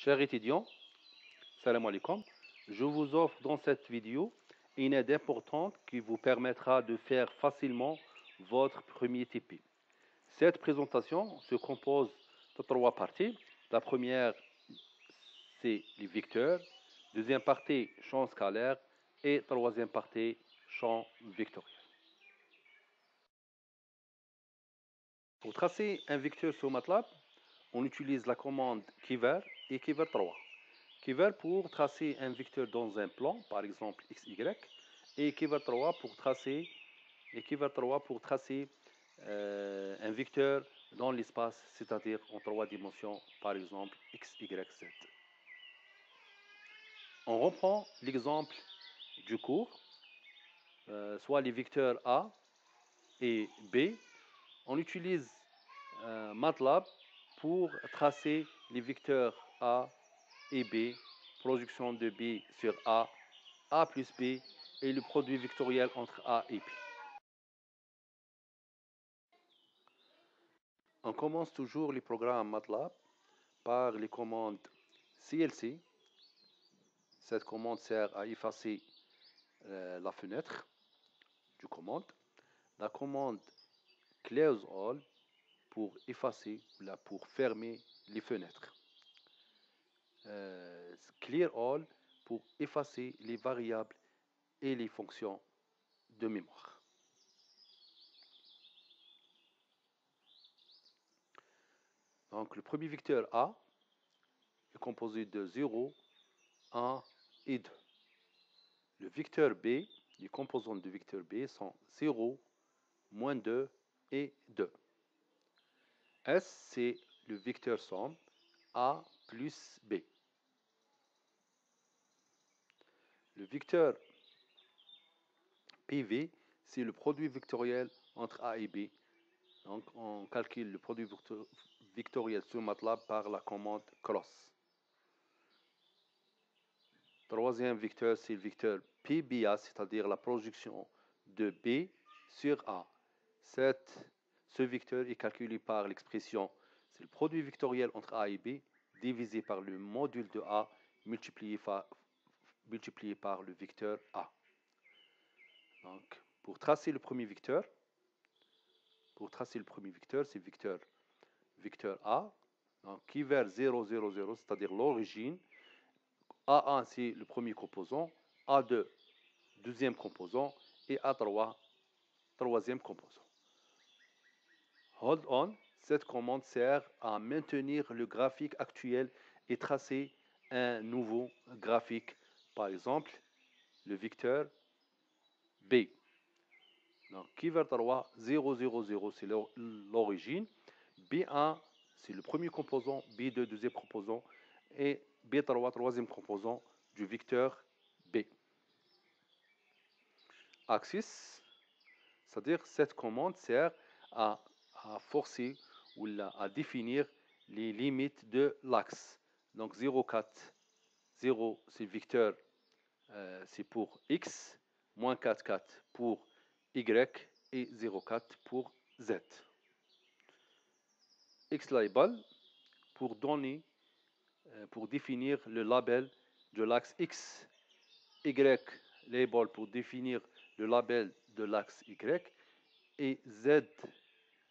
Chers étudiants, salam alaikum. Je vous offre dans cette vidéo une aide importante qui vous permettra de faire facilement votre premier TP. Cette présentation se compose de trois parties. La première, c'est les vecteurs. Deuxième partie, champ scalaire. Et troisième partie, champ vectoriel. Pour tracer un vecteur sur MATLAB, on utilise la commande keyword et keyword 3. Keyword pour tracer un vecteur dans un plan, par exemple XY, et keyword 3 pour tracer, un vecteur dans l'espace, c'est-à-dire en trois dimensions, par exemple X, Y, Z. On reprend l'exemple du cours, soit les vecteurs A et B. On utilise MATLAB pour tracer les vecteurs A et B, projection de B sur A plus B, et le produit vectoriel entre A et B. On commence toujours les programmes MATLAB par les commandes CLC. Cette commande sert à effacer la fenêtre du commande. La commande Close All pour effacer ou pour fermer les fenêtres. Clear All pour effacer les variables et les fonctions de mémoire. Donc le premier vecteur A est composé de 0, 1 et 2. Le vecteur B, les composantes du vecteur B sont 0, moins 2 et 2. S, c'est le vecteur somme A plus B. Le vecteur PV, c'est le produit vectoriel entre A et B. Donc on calcule le produit vectoriel sur MATLAB par la commande cross. Troisième vecteur, c'est le vecteur PBA, c'est-à-dire la projection de B sur A. Ce vecteur est calculé par l'expression, c'est le produit vectoriel entre A et B divisé par le module de A multiplié par le vecteur A. Donc, pour tracer le premier vecteur, c'est le vecteur A, donc, qui vers 0, 0, 0, c'est-à-dire l'origine. A1, c'est le premier composant, A2, deuxième composant, et A3, troisième composant. Hold on, cette commande sert à maintenir le graphique actuel et tracer un nouveau graphique. Par exemple, le vecteur B. Donc, qui vers 3, 0, 0, 0, c'est l'origine. B1, c'est le premier composant, B2, deuxième composant, et B3, troisième composant du vecteur B. Axis, c'est-à-dire cette commande sert à forcer ou à définir les limites de l'axe. Donc 0, 4, 0 c'est le vecteur, c'est pour X, moins 4, 4 pour Y et 0, 4 pour Z. X label pour définir le label de l'axe X, Y label pour définir le label de l'axe Y, et Z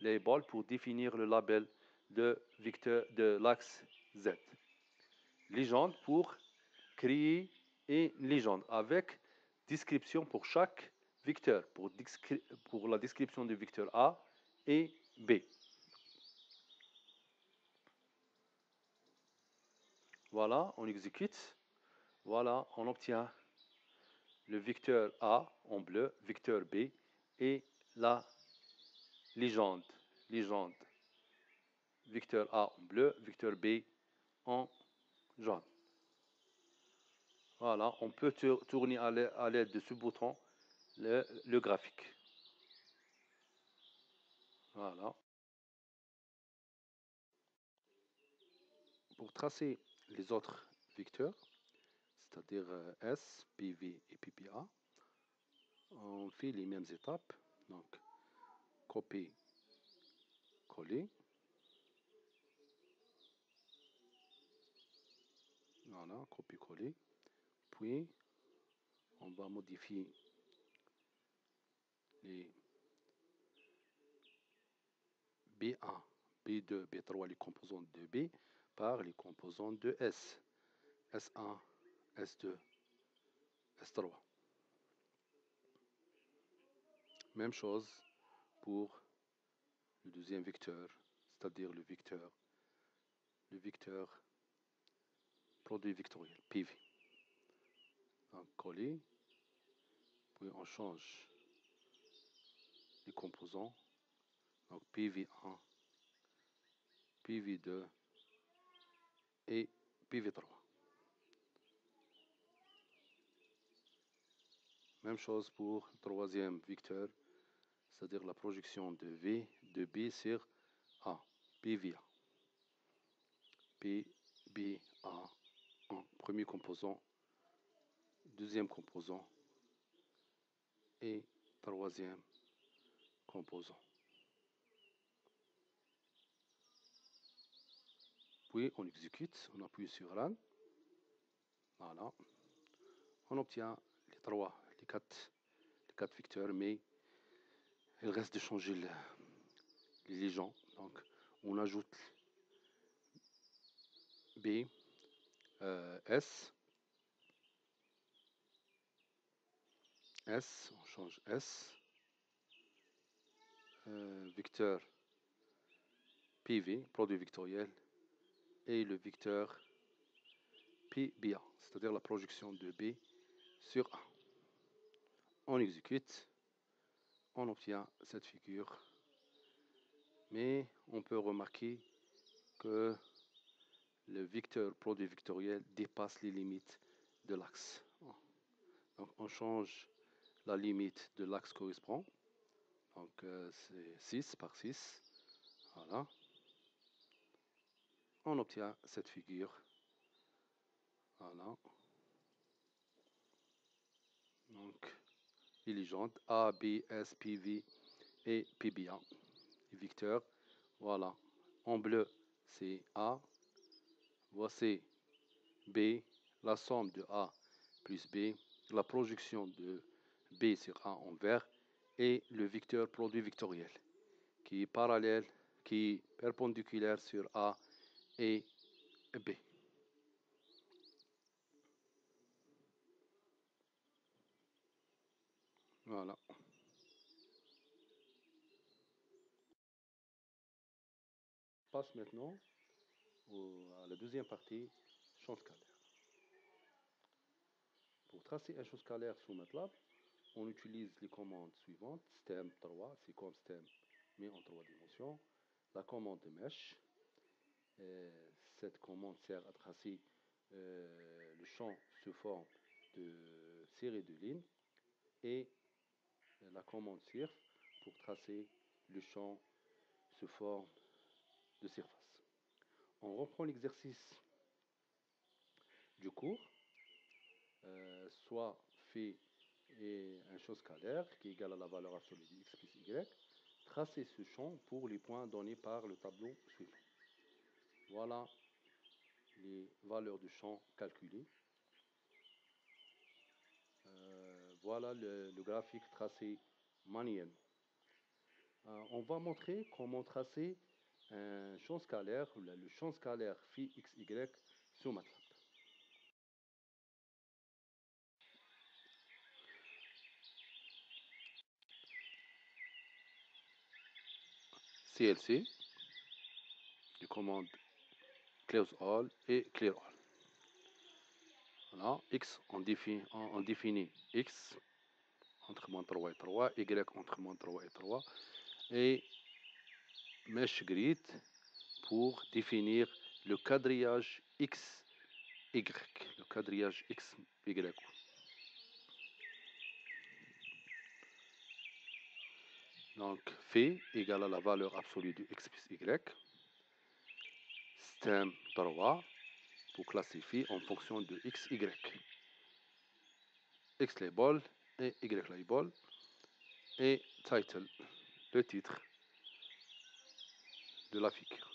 label pour définir le label de l'axe Z. Légende pour créer une légende avec description pour chaque vecteur, pour la description du vecteur A et B. Voilà, on exécute. Voilà, on obtient le vecteur A en bleu, vecteur B et la légende. Vecteur A en bleu, vecteur B en jaune. Voilà, on peut tourner à l'aide de ce bouton le graphique. Voilà. Pour tracer les autres vecteurs, c'est-à-dire S, PV et PPA, on fait les mêmes étapes. Donc, copier, coller. Voilà, copier-coller. Puis, on va modifier les B1, B2, B3, les composantes de B par les composantes de S. S1, S2, S3. Même chose pour le deuxième vecteur, c'est-à-dire le vecteur produit vectoriel, PV. Donc, coller, puis on change les composants. Donc, PV1, PV2 et PV3. Même chose pour le troisième vecteur, c'est-à-dire la projection de V de B sur A, PVA. PBA, premier composant, deuxième composant et troisième composant. Puis on exécute, on appuie sur Run. Voilà. On obtient les quatre vecteurs, mais il reste de changer les légendes. Donc on ajoute B, S, on change S, vecteur PV, produit vectoriel, et le vecteur PBA, c'est-à-dire la projection de B sur A. On exécute, on obtient cette figure, mais on peut remarquer que le vecteur produit vectoriel dépasse les limites de l'axe. Donc on change la limite de l'axe correspond, donc c'est 6 par 6, voilà. On obtient cette figure, voilà. Donc les légendes A, B, S, PV et PBA, les vecteurs, voilà. En bleu c'est A, voici B, la somme de A plus B, la projection de B sur A en vert, et le vecteur produit vectoriel qui est parallèle, qui est perpendiculaire sur A et B. Voilà. On passe maintenant à la deuxième partie, champ scalaire. Pour tracer un champ scalaire sous MATLAB, on utilise les commandes suivantes. Stem 3, c'est comme stem, mais en 3 dimensions. La commande de mesh. Cette commande sert à tracer le champ sous forme de série de lignes. Et la commande surf pour tracer le champ sous forme de surface. On reprend l'exercice du cours. Soit fait un champ scalaire qui est égal à la valeur absolue de x plus y. Tracez ce champ pour les points donnés par le tableau suivant. Voilà les valeurs du champ calculées. Voilà le graphique tracé manuellement. On va montrer comment tracer un champ scalaire, le champ scalaire phi xy sur MATLAB. CLC, les commandes close all et clear all. Voilà, x, on définit x entre moins 3 et 3, y entre moins 3 et 3, et mesh grid pour définir le quadrillage x, y, le quadrillage x, y. Donc, phi égale à la valeur absolue de x plus y. Stem 3 pour classifier en fonction de x, y. X label et y label. Et title, le titre de la figure.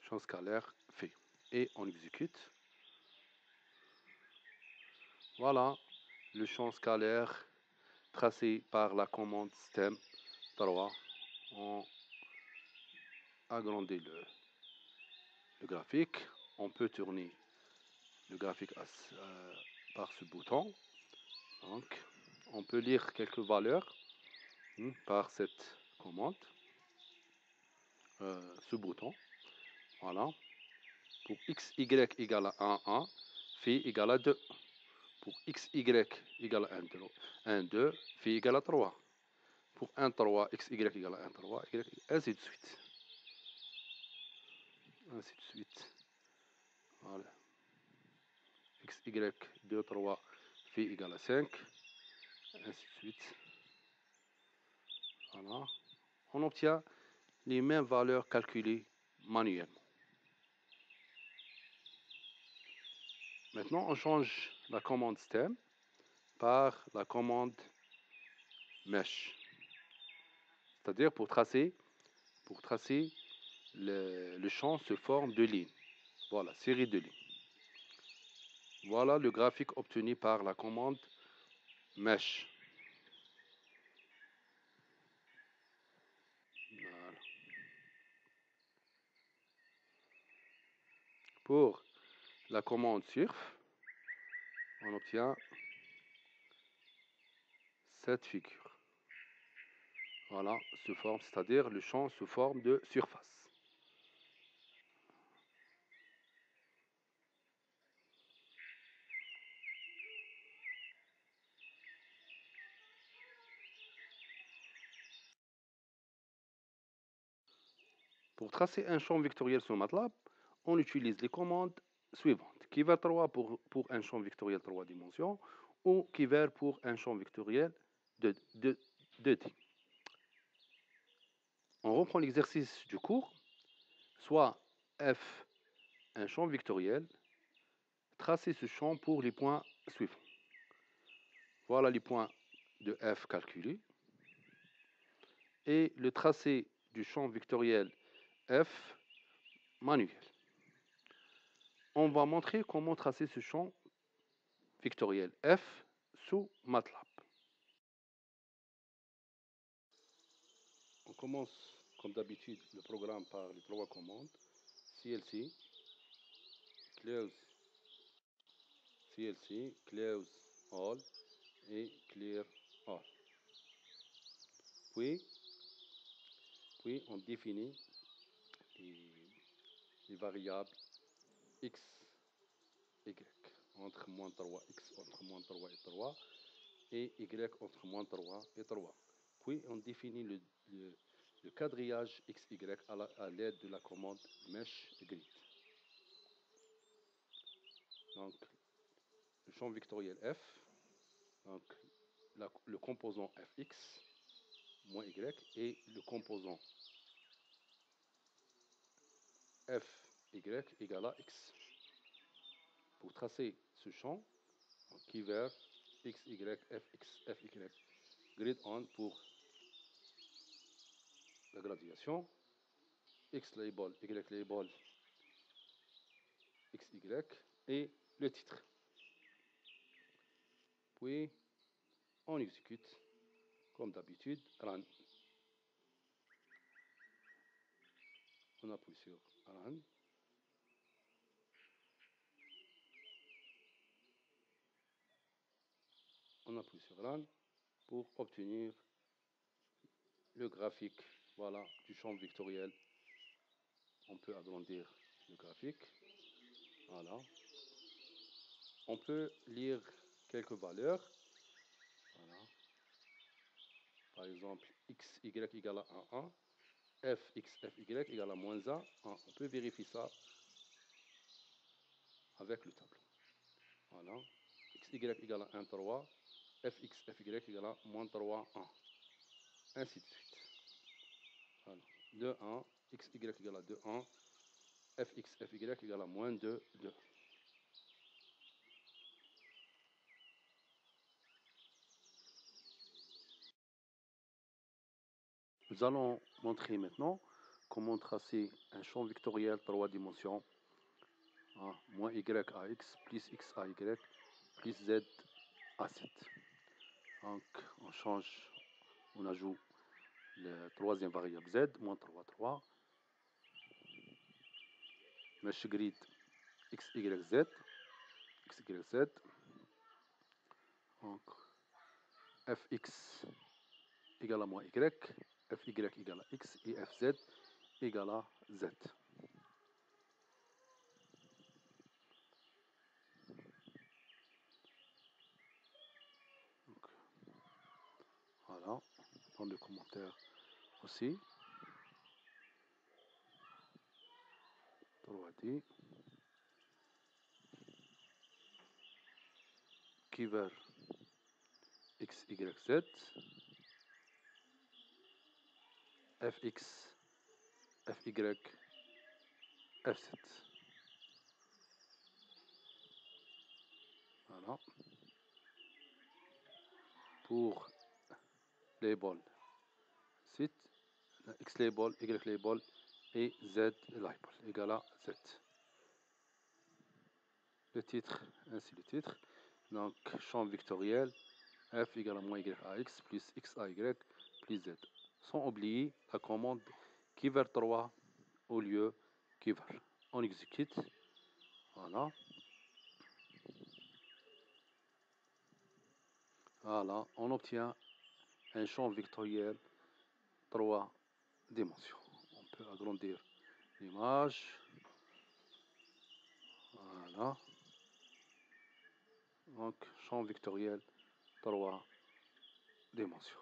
Champ scalaire fait. Et on exécute. Voilà le champ scalaire tracé par la commande stem 3. On agrandit le graphique. On peut tourner le graphique par ce bouton. Donc, on peut lire quelques valeurs par cette commande, ce bouton. Voilà. Pour x, y égale à 1, 1, phi égale à 2. Pour x, y égale à 1, 2, phi égale à 3. Pour 1, 3, x, y égale à 1, 3, y, ainsi de suite. Ainsi de suite. Voilà. X, y, 2, 3, phi égale à 5. Ainsi de suite. Voilà. On obtient les mêmes valeurs calculées manuellement. Maintenant, on change la commande stem par la commande mesh. C'est-à-dire pour tracer le champ se forme de lignes. Voilà, série de lignes. Voilà le graphique obtenu par la commande mesh. Voilà. Pour la commande surf, on obtient cette figure. Voilà, se forme, c'est-à-dire le champ se forme de surface. Pour tracer un champ vectoriel sur MATLAB, on utilise les commandes suivantes. Keyword 3 pour un champ vectoriel 3 dimensions ou keyword pour un champ vectoriel de 2D. On reprend l'exercice du cours. Soit F, un champ vectoriel, tracez ce champ pour les points suivants. Voilà les points de F calculés. Et le tracé du champ vectoriel F manuel. On va montrer comment tracer ce champ vectoriel F sous MATLAB. On commence comme d'habitude le programme par les trois commandes CLC, close CLC, close all et clear all. Puis on définit les variables x, y entre moins 3x entre moins 3 et 3 et y entre moins 3 et 3. Puis on définit le quadrillage XY à l'aide de la commande mesh grid. Donc le champ vectoriel F, donc le composant Fx moins Y et le composant Fy égale à X. Pour tracer ce champ, on keyword XY, Fx, Fy, grid on pour la graduation, X label, Y label, XY et le titre. Puis on exécute comme d'habitude, run. On appuie sur run. On appuie sur run pour obtenir le graphique, voilà, du champ vectoriel. On peut agrandir le graphique. Voilà. On peut lire quelques valeurs. Voilà. Par exemple, x, y égale à 1, f, x, f, y égale à moins 1. On peut vérifier ça avec le tableau. Voilà. x, y égale à 1, 3. f, x, f, y égale à moins 3, 1. Ainsi de suite. Voilà. 2, 1. x, y égale à 2, 1. f, x, f, y égale à moins 2, 2. Nous allons montrer maintenant comment tracer un champ vectoriel 3 dimensions. Moins y à x plus x à y plus Z à 7. Donc, on change, on ajoute la troisième variable Z, moins 3, 3. Mesh grid X, Y, Z. X, Y, Z. Donc, Fx égale à moins Y. Fy égale à X. Et Fz égale à Z. Donc, voilà. Dans le commentaire aussi. 3D. Keyword X, Y, Z. Fx, Fy, Fz. Voilà. Pour label site, X label, Y label et Z label égale à Z. Le titre, ainsi le titre. Donc, champ vectoriel, F égale à moins YAX plus XAY plus Z. Sans oublier la commande keyword 3 au lieu keyword. On exécute. Voilà. Voilà. On obtient un champ vectoriel 3 dimensions. On peut agrandir l'image. Voilà. Donc, champ vectoriel 3 dimensions.